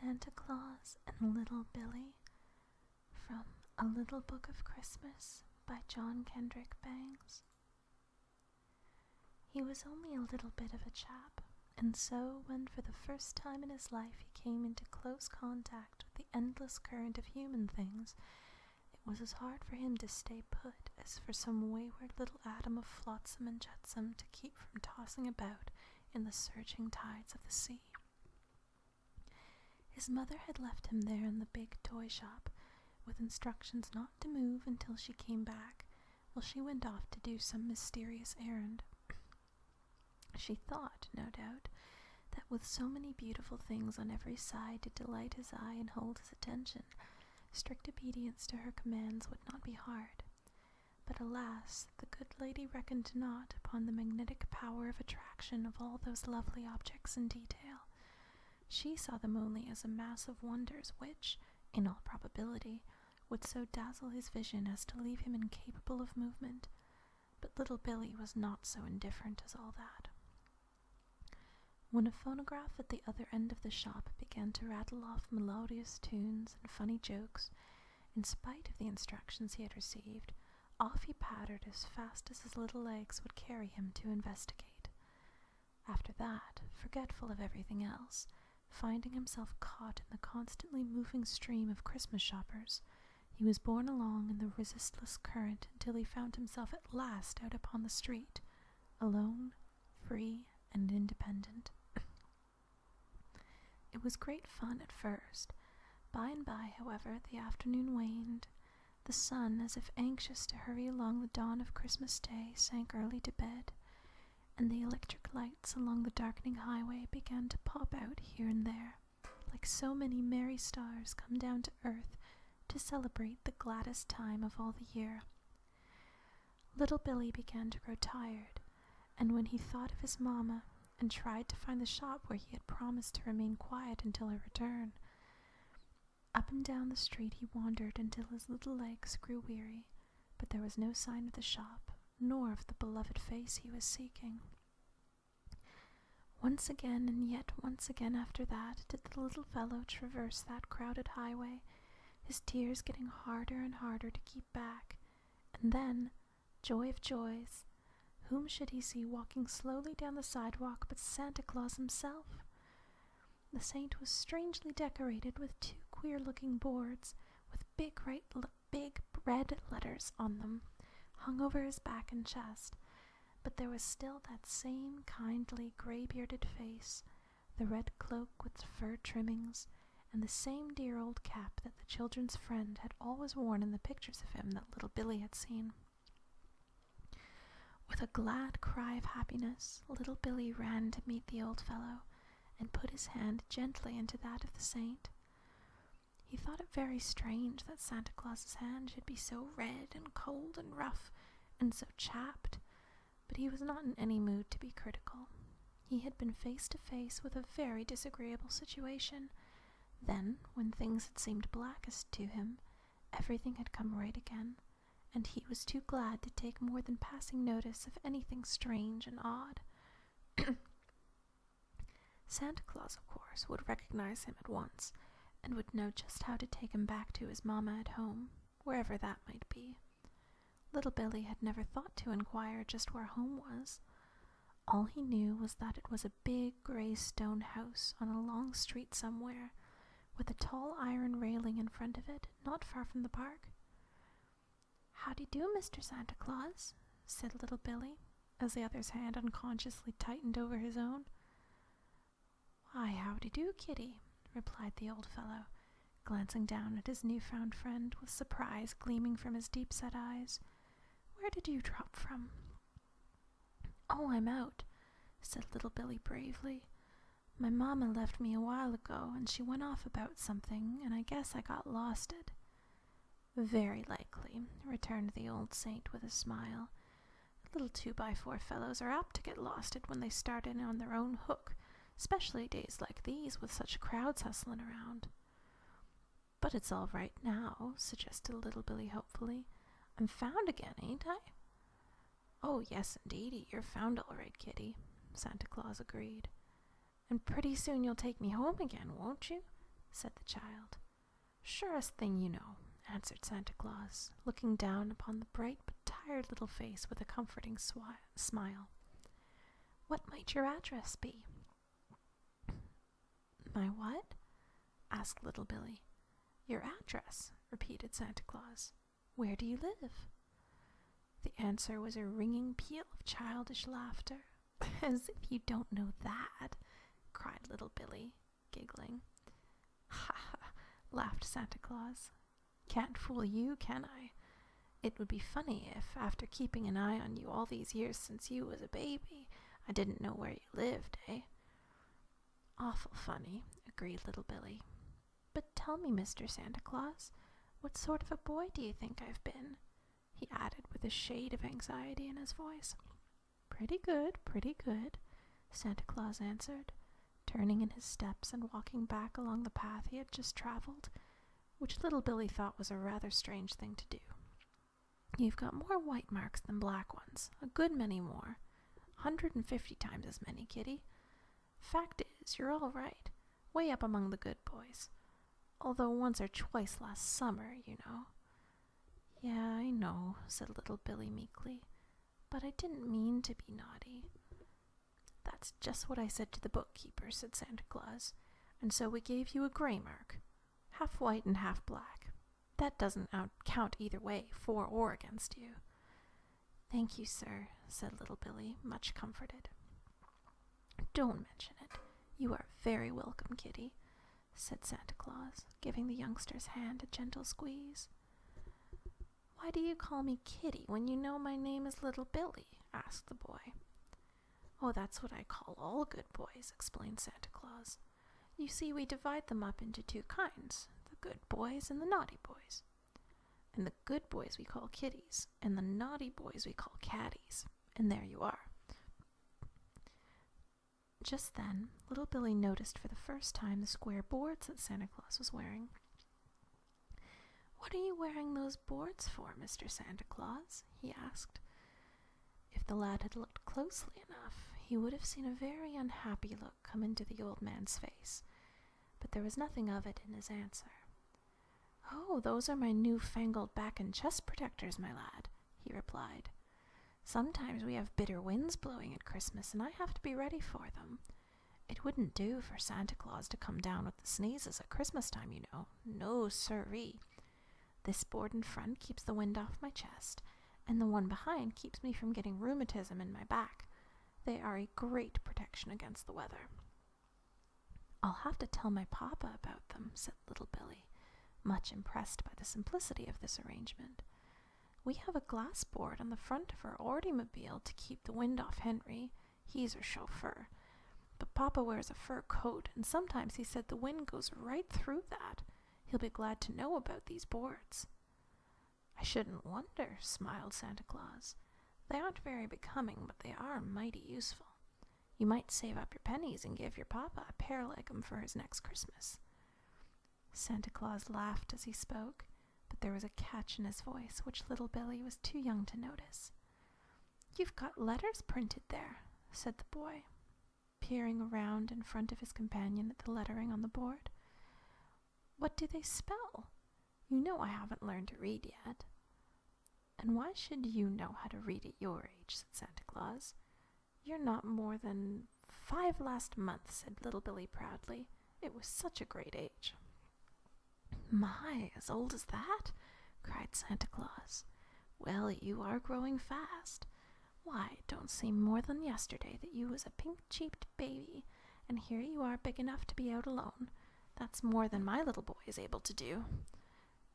Santa Claus and Little Billee from A Little Book of Christmas by John Kendrick Bangs. He was only a little bit of a chap, and so when for the first time in his life he came into close contact with the endless current of human things, it was as hard for him to stay put as for some wayward little atom of flotsam and jetsam to keep from tossing about in the surging tides of the sea. His mother had left him there in the big toy shop, with instructions not to move until she came back, while she went off to do some mysterious errand. She thought, no doubt, that with so many beautiful things on every side to delight his eye and hold his attention, strict obedience to her commands would not be hard. But alas, the good lady reckoned not upon the magnetic power of attraction of all those lovely objects in detail. She saw them only as a mass of wonders which, in all probability, would so dazzle his vision as to leave him incapable of movement. But little Billee was not so indifferent as all that. When a phonograph at the other end of the shop began to rattle off melodious tunes and funny jokes, in spite of the instructions he had received, off he pattered as fast as his little legs would carry him to investigate. After that, forgetful of everything else, finding himself caught in the constantly moving stream of Christmas shoppers, he was borne along in the resistless current until he found himself at last out upon the street, alone, free, and independent. It was great fun at first. By and by, however, the afternoon waned. The sun, as if anxious to hurry along the dawn of Christmas Day, sank early to bed, and the electric lights along the darkening highway began to pop out here and there, like so many merry stars come down to earth to celebrate the gladdest time of all the year. Little Billee began to grow tired, and when he thought of his mamma and tried to find the shop where he had promised to remain quiet until her return, up and down the street he wandered until his little legs grew weary, but there was no sign of the shop, nor of the beloved face he was seeking. Once again, and yet once again after that, did the little fellow traverse that crowded highway, his tears getting harder and harder to keep back, and then, joy of joys, whom should he see walking slowly down the sidewalk but Santa Claus himself? The saint was strangely decorated with two queer-looking boards, with big red letters on them, hung over his back and chest, but there was still that same kindly grey-bearded face, the red cloak with the fur trimmings, and the same dear old cap that the children's friend had always worn in the pictures of him that little Billee had seen. With a glad cry of happiness, little Billee ran to meet the old fellow, and put his hand gently into that of the saint. He thought it very strange that Santa Claus's hand should be so red and cold and rough, and so chapped, but he was not in any mood to be critical. He had been face to face with a very disagreeable situation. Then, when things had seemed blackest to him, everything had come right again, and he was too glad to take more than passing notice of anything strange and odd. Santa Claus, of course, would recognize him at once, and would know just how to take him back to his mamma at home, wherever that might be. Little Billee had never thought to inquire just where home was. All he knew was that it was a big gray stone house on a long street somewhere, with a tall iron railing in front of it, not far from the park. "How-do-you do, Mr. Santa Claus?" said little Billee, as the other's hand unconsciously tightened over his own. "Why, howdy-do, Kitty," replied the old fellow, glancing down at his new-found friend with surprise gleaming from his deep-set eyes. "Where did you drop from?" "Oh, I'm out," said little Billee bravely. "My mamma left me a while ago, and she went off about something, and I guess I got losted." "Very likely," returned the old saint with a smile. "Little 2x4 fellows are apt to get losted when they start in on their own hook, especially days like these with such crowds hustling around." "But it's all right now," suggested little Billee hopefully. "I'm found again, ain't I?" "Oh, yes, indeedy, you're found all right, Kitty," Santa Claus agreed. "And pretty soon you'll take me home again, won't you?" said the child. Surest thing you know, answered Santa Claus, looking down upon the bright but tired little face with a comforting smile. What might your address be? My what? asked little Billee. Your address, repeated Santa Claus. Where do you live? The answer was a ringing peal of childish laughter. As if you don't know that, cried little Billee, giggling. Ha ha, laughed Santa Claus. Can't fool you, can I? It would be funny if, after keeping an eye on you all these years since you was a baby, I didn't know where you lived, eh? Awful funny, agreed little Billee. But tell me, Mr. Santa Claus, what sort of a boy do you think I've been? He added with a shade of anxiety in his voice. Pretty good, Santa Claus answered, turning in his steps and walking back along the path he had just traveled, which little Billee thought was a rather strange thing to do. You've got more white marks than black ones, a good many more. 150 times as many, Kitty. Fact is, you're all right, way up among the good boys. Although once or twice last summer, you know. Yeah, I know, said little Billee meekly, but I didn't mean to be naughty. That's just what I said to the bookkeeper, said Santa Claus, and so we gave you a gray mark, half white and half black. That doesn't count either way, for or against you. Thank you, sir, said little Billee, much comforted. Don't mention it. You are very welcome, Kitty, said Santa Claus, giving the youngster's hand a gentle squeeze. Why do you call me Kitty when you know my name is little Billee? Asked the boy. Oh, that's what I call all good boys, explained Santa Claus. You see, we divide them up into two kinds, the good boys and the naughty boys. And the good boys we call kitties, and the naughty boys we call catties. And there you are. Just then, little Billee noticed for the first time the square boards that Santa Claus was wearing. What are you wearing those boards for, Mr. Santa Claus? He asked. If the lad had looked closely enough, he would have seen a very unhappy look come into the old man's face, but there was nothing of it in his answer. Oh, those are my new-fangled back and chest protectors, my lad, he replied. Sometimes we have bitter winds blowing at Christmas, and I have to be ready for them. It wouldn't do for Santa Claus to come down with the sneezes at Christmas time, you know. No, sirree. This board in front keeps the wind off my chest, and the one behind keeps me from getting rheumatism in my back. They are a great protection against the weather. I'll have to tell my papa about them, said little Billee, much impressed by the simplicity of this arrangement. We have a glass board on the front of our automobile to keep the wind off Henry. He's our chauffeur. But Papa wears a fur coat, and sometimes he said the wind goes right through that. He'll be glad to know about these boards. I shouldn't wonder, smiled Santa Claus. They aren't very becoming, but they are mighty useful. You might save up your pennies and give your papa a pair like 'em for his next Christmas. Santa Claus laughed as he spoke, but there was a catch in his voice which little Billee was too young to notice. You've got letters printed there, said the boy, peering around in front of his companion at the lettering on the board. What do they spell? You know I haven't learned to read yet. And why should you know how to read at your age, said Santa Claus. You're not more than 5 last month, said little Billee proudly. It was such a great age. My, as old as that? Cried Santa Claus. Well, you are growing fast. Why, it don't seem more than yesterday that you was a pink-cheeked baby, and here you are big enough to be out alone. That's more than my little boy is able to do.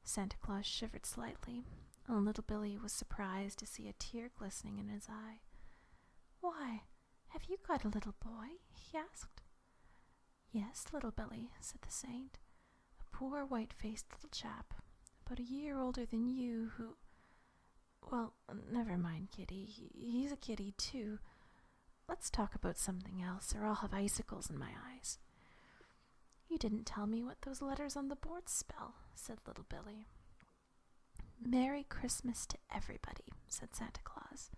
Santa Claus shivered slightly, and little Billee was surprised to see a tear glistening in his eye. Why, have you got a little boy? He asked. Yes, little Billee, said the saint. A poor white-faced little chap, about a year older than you, who... Well, never mind, Kitty. He's a kitty, too. Let's talk about something else, or I'll have icicles in my eyes. You didn't tell me what those letters on the board spell, said little Billee. Merry Christmas to everybody, said Santa Claus.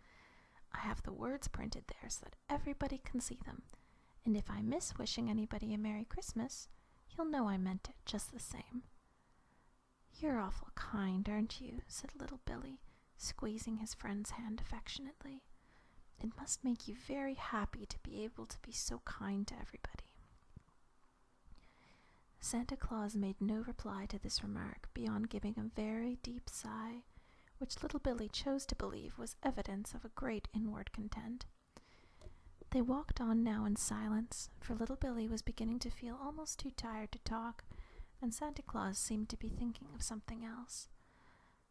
I have the words printed there so that everybody can see them, and if I miss wishing anybody a Merry Christmas, He'll know I meant it just the same." "You're awful kind, aren't you?" said little Billee, squeezing his friend's hand affectionately. "It must make you very happy to be able to be so kind to everybody." Santa Claus made no reply to this remark beyond giving a very deep sigh, which little Billee chose to believe was evidence of a great inward content. They walked on now in silence, for little Billee was beginning to feel almost too tired to talk, and Santa Claus seemed to be thinking of something else.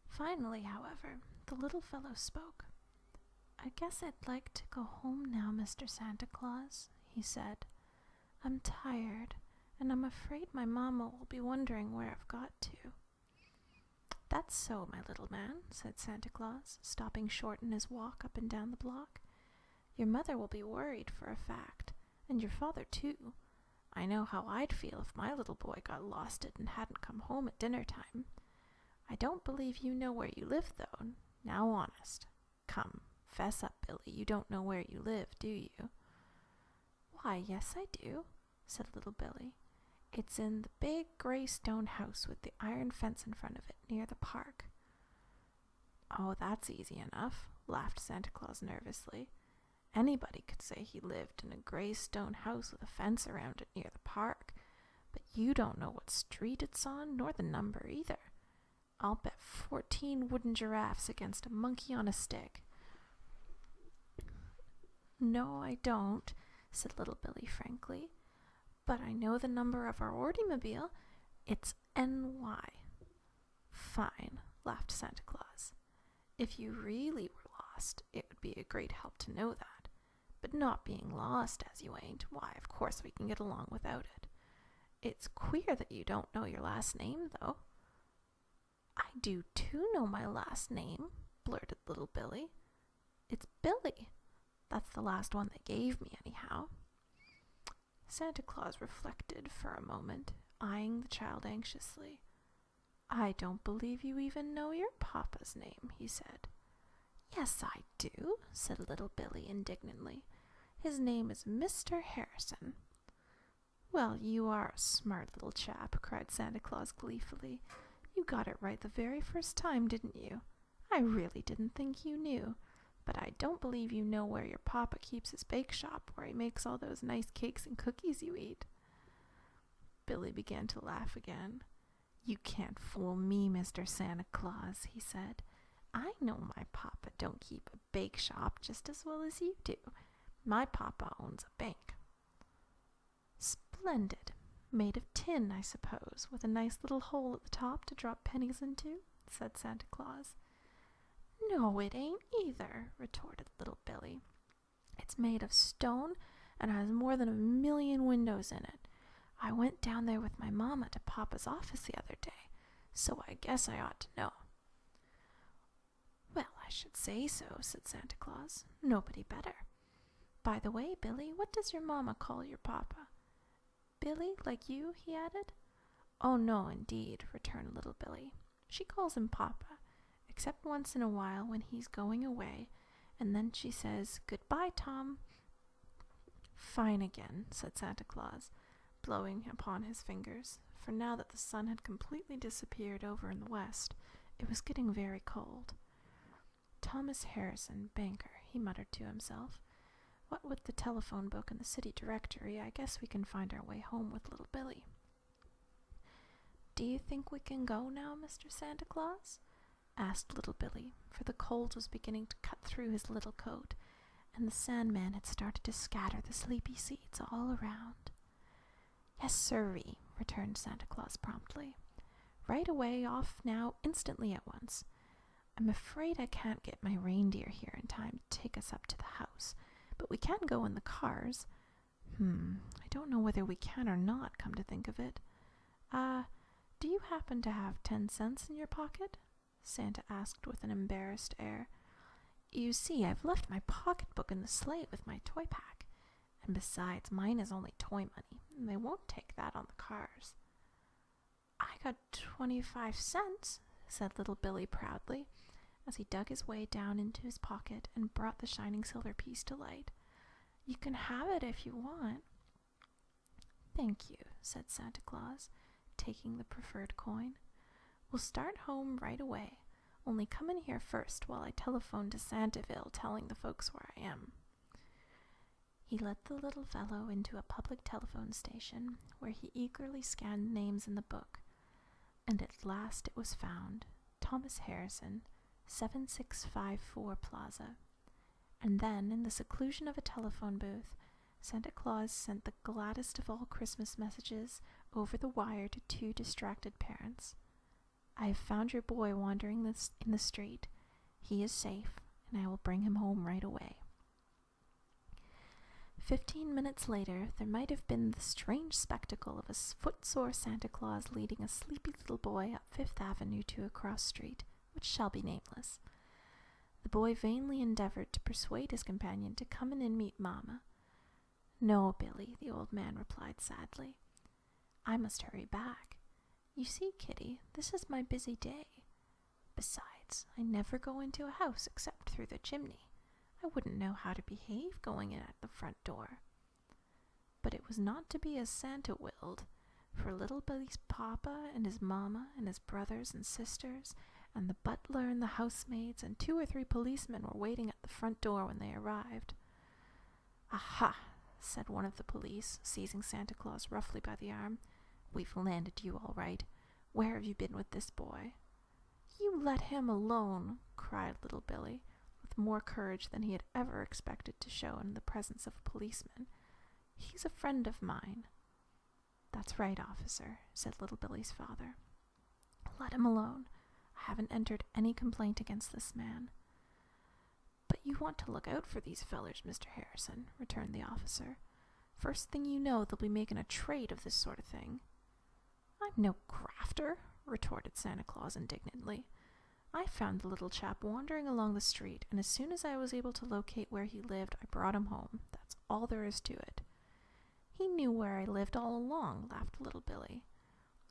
Finally, however, the little fellow spoke. "I guess I'd like to go home now, Mr. Santa Claus," he said. "I'm tired, and I'm afraid my mamma will be wondering where I've got to." "That's so, my little man," said Santa Claus, stopping short in his walk up and down the block. "Your mother will be worried for a fact, and your father too. I know how I'd feel if my little boy got losted and hadn't come home at dinner time. I don't believe you know where you live, though. Now, honest. Come, fess up, Billee. You don't know where you live, do you?" "Why, yes, I do," said little Billee. "It's in the big gray stone house with the iron fence in front of it, near the park." "Oh, that's easy enough," laughed Santa Claus nervously. "Anybody could say he lived in a gray stone house with a fence around it near the park, but you don't know what street it's on, nor the number either. I'll bet 14 wooden giraffes against a monkey on a stick." "No, I don't," said little Billee frankly. "But I know the number of our ordymobile. It's NY. "Fine," laughed Santa Claus. "If you really were lost, it would be a great help to know that. But not being lost as you ain't, why, of course we can get along without it. It's queer that you don't know your last name, though." "I do too know my last name," blurted little Billee. "It's Billee. That's the last one they gave me, anyhow." Santa Claus reflected for a moment, eyeing the child anxiously. "I don't believe you even know your papa's name," he said. "Yes, I do," said little Billee indignantly. "His name is Mr. Harrison." "Well, you are a smart little chap," cried Santa Claus gleefully. "You got it right the very first time, didn't you? I really didn't think you knew. But I don't believe you know where your papa keeps his bake shop, where he makes all those nice cakes and cookies you eat." Billee began to laugh again. "You can't fool me, Mr. Santa Claus," he said. "I know my papa don't keep a bake shop just as well as you do. My papa owns a bank." "Splendid. Made of tin, I suppose, with a nice little hole at the top to drop pennies into," said Santa Claus. "No, it ain't either," retorted little Billee. "It's made of stone and has more than 1,000,000 windows in it. I went down there with my mamma to Papa's office the other day, so I guess I ought to know." "Well, I should say so," said Santa Claus. "Nobody better. By the way, Billee, what does your mamma call your papa?" "Billee, like you?" he added. "Oh, no, indeed," returned little Billee. "She calls him Papa, except once in a while when he's going away, and then she says, 'Goodbye, Tom.'" "Fine again," said Santa Claus, blowing upon his fingers, for now that the sun had completely disappeared over in the west, it was getting very cold. "Thomas Harrison, banker," he muttered to himself. "What with the telephone book and the city directory, I guess we can find our way home with little Billee." "Do you think we can go now, Mr. Santa Claus?" asked little Billee, for the cold was beginning to cut through his little coat, and the Sandman had started to scatter the sleepy seeds all around. "Yes, sirree," returned Santa Claus promptly. "Right away, off now, instantly at once. I'm afraid I can't get my reindeer here in time to take us up to the house, but we can go in the cars. I don't know whether we can or not, come to think of it. Do you happen to have 10 cents in your pocket?" Santa asked with an embarrassed air. "You see, I've left my pocketbook in the sleigh with my toy pack, and besides, mine is only toy money, and they won't take that on the cars." "I got 25 cents, said little Billee proudly, as he dug his way down into his pocket and brought the shining silver piece to light. "You can have it if you want." "Thank you," said Santa Claus, taking the preferred coin. "We'll start home right away. Only come in here first while I telephone to Santaville telling the folks where I am." He led the little fellow into a public telephone station, where he eagerly scanned names in the book, and at last it was found: Thomas Harrison, 7654 Plaza. And then, in the seclusion of a telephone booth, Santa Claus sent the gladdest of all Christmas messages over the wire to two distracted parents. "I have found your boy wandering in the street. He is safe, and I will bring him home right away." 15 minutes later, there might have been the strange spectacle of a footsore Santa Claus leading a sleepy little boy up Fifth Avenue to a cross street, which shall be nameless. The boy vainly endeavored to persuade his companion to come in and meet Mamma. "No, Billy," the old man replied sadly. "I must hurry back. You see, Kitty, this is my busy day. Besides, I never go into a house except through the chimney. I wouldn't know how to behave going in at the front door." But it was not to be as Santa willed, for little Billy's papa and his mamma and his brothers and sisters and the butler and the housemaids and 2 or 3 policemen were waiting at the front door when they arrived. "Aha!" said one of the police, seizing Santa Claus roughly by the arm. "We've landed you all right. Where have you been with this boy?" "You let him alone," cried little Billy, with more courage than he had ever expected to show in the presence of a policeman. "He's a friend of mine." "That's right, officer," said little Billy's father. "Let him alone. I haven't entered any complaint against this man." "But you want to look out for these fellers, Mr. Harrison," returned the officer. "First thing you know, they'll be making a trade of this sort of thing." "I'm no grafter," retorted Santa Claus indignantly. "I found the little chap wandering along the street, and as soon as I was able to locate where he lived, I brought him home. That's all there is to it." "He knew where I lived all along," laughed little Billy.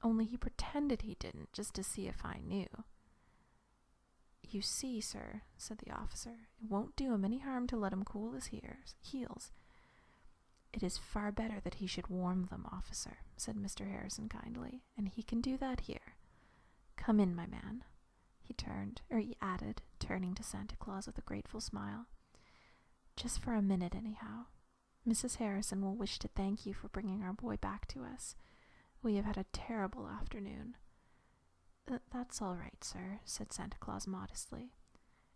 "Only he pretended he didn't, just to see if I knew." "You see, sir," said the officer, "it won't do him any harm to let him cool his heels." "It is far better that he should warm them, officer," said Mr. Harrison kindly, "and he can do that here. Come in, my man," he added, turning to Santa Claus with a grateful smile. "Just for a minute, anyhow. Mrs. Harrison will wish to thank you for bringing our boy back to us. We have had a terrible afternoon." "That's all right, sir," said Santa Claus modestly.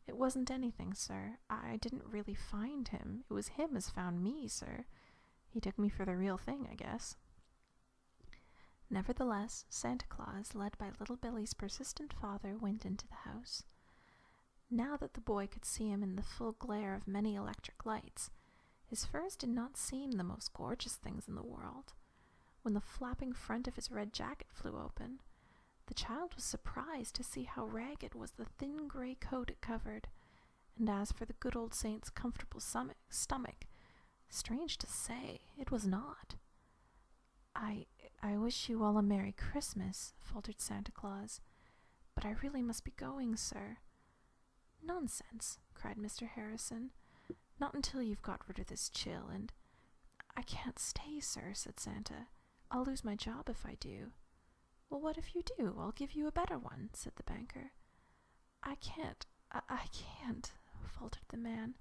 "It wasn't anything, sir. I didn't really find him. It was him as found me, sir. He took me for the real thing, I guess." Nevertheless, Santa Claus, led by little Billy's persistent father, went into the house. Now that the boy could see him in the full glare of many electric lights, his furs did not seem the most gorgeous things in the world. When the flapping front of his red jacket flew open, the child was surprised to see how ragged was the thin gray coat it covered, and as for the good old saint's comfortable stomach, strange to say, it was not. I wish you all a Merry Christmas," faltered Santa Claus, "but I really must be going, sir." "Nonsense," cried Mr. Harrison. "Not until you've got rid of this chill, and—" "I can't stay, sir," said Santa. "I'll lose my job if I do." "Well, what if you do? I'll give you a better one," said the banker. I can't, faltered the man.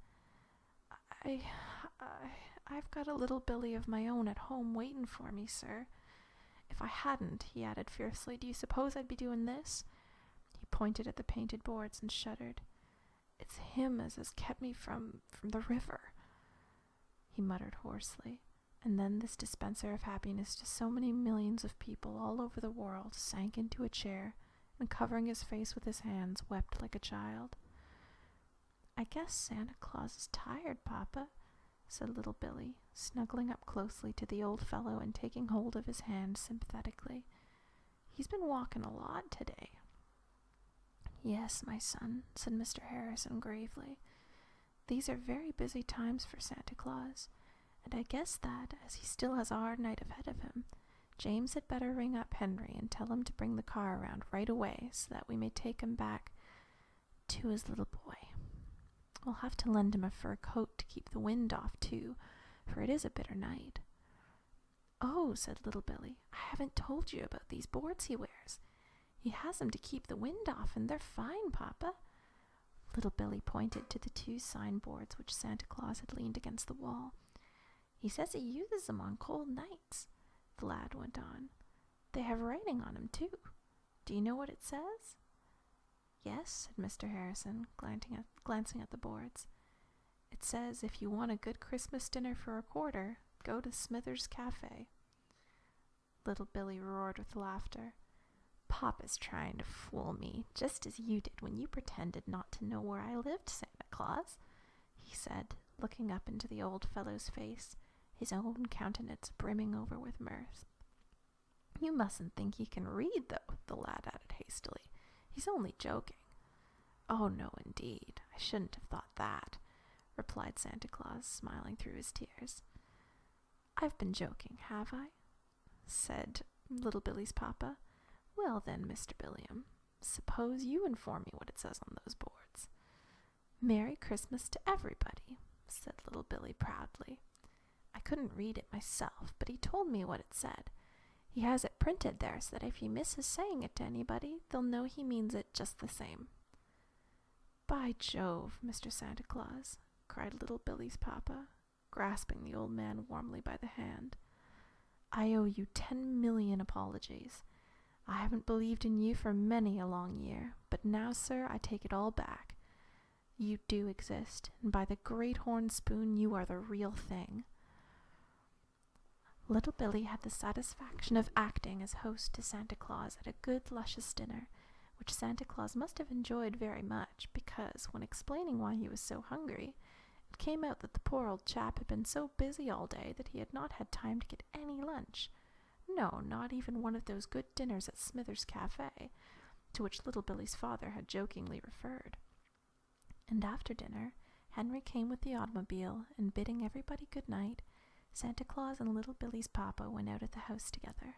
I've got a little Billy of my own at home waiting for me, sir. If I hadn't," he added fiercely, "do you suppose I'd be doing this?" He pointed at the painted boards and shuddered. "It's him as has kept me from the river," he muttered hoarsely. And then this dispenser of happiness to so many millions of people all over the world sank into a chair and, covering his face with his hands, wept like a child. "I guess Santa Claus is tired, Papa," said little Billy, snuggling up closely to the old fellow and taking hold of his hand sympathetically. "He's been walking a lot today." "Yes, my son," said Mr. Harrison gravely. "These are very busy times for Santa Claus, and I guess that, as he still has a hard night ahead of him, James had better ring up Henry and tell him to bring the car around right away so that we may take him back to his little boy. We'll have to lend him a fur coat to keep the wind off, too, for it is a bitter night." "Oh," said little Billee, "I haven't told you about these boards he wears. He has them to keep the wind off, and they're fine, Papa." Little Billee pointed to the 2 signboards which Santa Claus had leaned against the wall. "He says he uses them on cold nights," the lad went on. "They have writing on 'em, too. Do you know what it says?" "Yes," said Mr. Harrison, glancing at the boards. "It says, 'If you want a good Christmas dinner for a quarter, go to Smithers Cafe.'" Little Billee roared with laughter. "Papa's trying to fool me, just as you did when you pretended not to know where I lived, Santa Claus," he said, looking up into the old fellow's face, his own countenance brimming over with mirth. "You mustn't think he can read, though," the lad added hastily. "He's only joking." "Oh, no, indeed, I shouldn't have thought that," replied Santa Claus, smiling through his tears. "I've been joking, have I?" said little Billee's papa. "Well then, Mr. Billiam, suppose you inform me what it says on those boards." "Merry Christmas to everybody," said little Billee proudly. "I couldn't read it myself, but he told me what it said. He has it printed there so that if he misses saying it to anybody, they'll know he means it just the same." "By Jove, Mr. Santa Claus," cried little Billee's papa, grasping the old man warmly by the hand, "I owe you 10,000,000 apologies. I haven't believed in you for many a long year, but now, sir, I take it all back. You do exist, and by the great horn spoon, you are the real thing." Little Billee had the satisfaction of acting as host to Santa Claus at a good, luscious dinner, which Santa Claus must have enjoyed very much, because, when explaining why he was so hungry, it came out that the poor old chap had been so busy all day that he had not had time to get any lunch. No, not even one of those good dinners at Smithers Cafe, to which little Billee's father had jokingly referred. And after dinner, Henry came with the automobile, and bidding everybody good night, Santa Claus and little Billee's papa went out of the house together.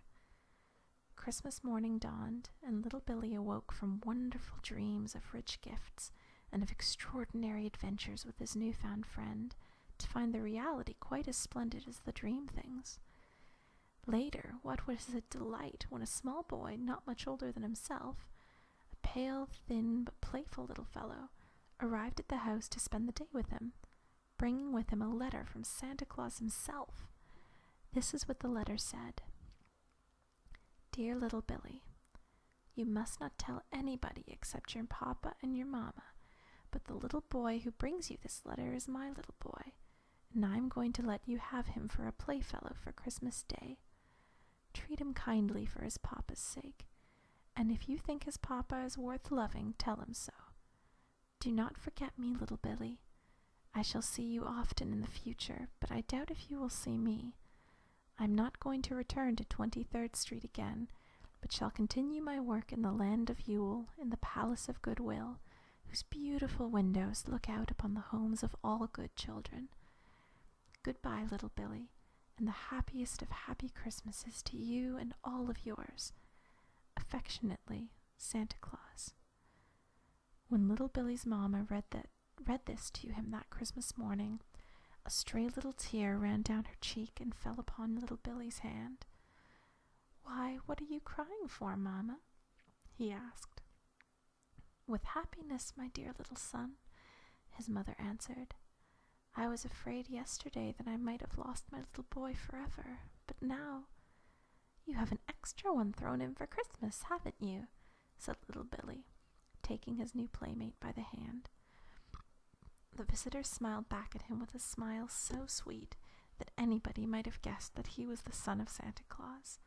Christmas morning dawned, and little Billee awoke from wonderful dreams of rich gifts and of extraordinary adventures with his new-found friend, to find the reality quite as splendid as the dream things. Later, what was a delight when a small boy, not much older than himself, a pale, thin, but playful little fellow, arrived at the house to spend the day with him, bringing with him a letter from Santa Claus himself. This is what the letter said. "Dear little Billee, you must not tell anybody except your papa and your mamma, but the little boy who brings you this letter is my little boy, and I'm going to let you have him for a playfellow for Christmas Day. Treat him kindly for his papa's sake, and if you think his papa is worth loving, tell him so. Do not forget me, little Billee. I shall see you often in the future, but I doubt if you will see me. I'm not going to return to 23rd Street again, but shall continue my work in the land of Yule, in the Palace of Goodwill, whose beautiful windows look out upon the homes of all good children. Goodbye, little Billee, and the happiest of happy Christmases to you and all of yours. Affectionately, Santa Claus." When little Billee's mamma read this to him that Christmas morning, a stray little tear ran down her cheek and fell upon little Billee's hand. "Why, what are you crying for, mamma?" he asked. "With happiness, my dear little son," his mother answered. "I was afraid yesterday that I might have lost my little boy forever, but now—" "You have an extra one thrown in for Christmas, haven't you?" said little Billee, taking his new playmate by the hand. The visitor smiled back at him with a smile so sweet that anybody might have guessed that he was the son of Santa Claus.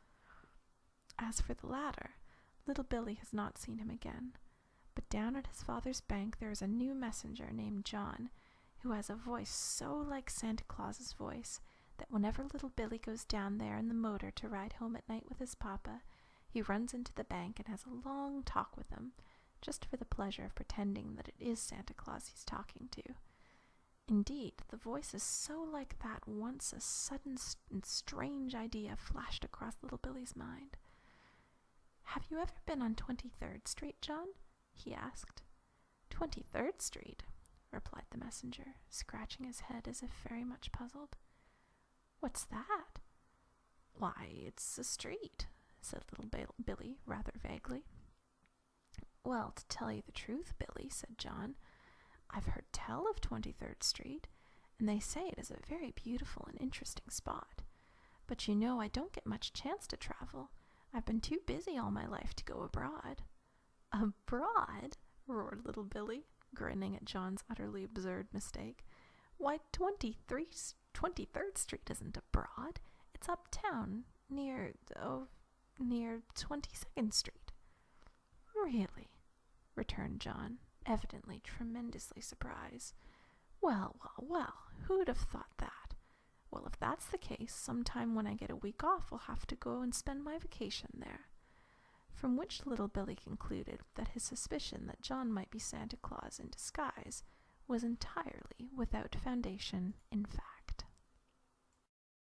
As for the latter, little Billee has not seen him again, but down at his father's bank there is a new messenger named John, who has a voice so like Santa Claus's voice that whenever little Billee goes down there in the motor to ride home at night with his papa, he runs into the bank and has a long talk with him, just for the pleasure of pretending that it is Santa Claus he's talking to. Indeed, the voice is so like that once a sudden and strange idea flashed across little Billee's mind. "Have you ever been on 23rd Street, John?" he asked. 23rd Street?" replied the messenger, scratching his head as if very much puzzled. "What's that?" Why, it's a street, said little Billy, rather vaguely. Well, to tell you the truth, Billy, said John, I've heard tell of 23rd Street, and they say it is a very beautiful and interesting spot. But you know I don't get much chance to travel. I've been too busy all my life to go abroad. Abroad? Roared little Billy, grinning at John's utterly absurd mistake. Why, 23rd Street isn't abroad. It's uptown, near 22nd Street. Really? Returned John, evidently tremendously surprised. Well, who'd have thought that? Well, if that's the case, sometime when I get a week off, I'll have to go and spend my vacation there. From which little Billy concluded that his suspicion that John might be Santa Claus in disguise was entirely without foundation in fact.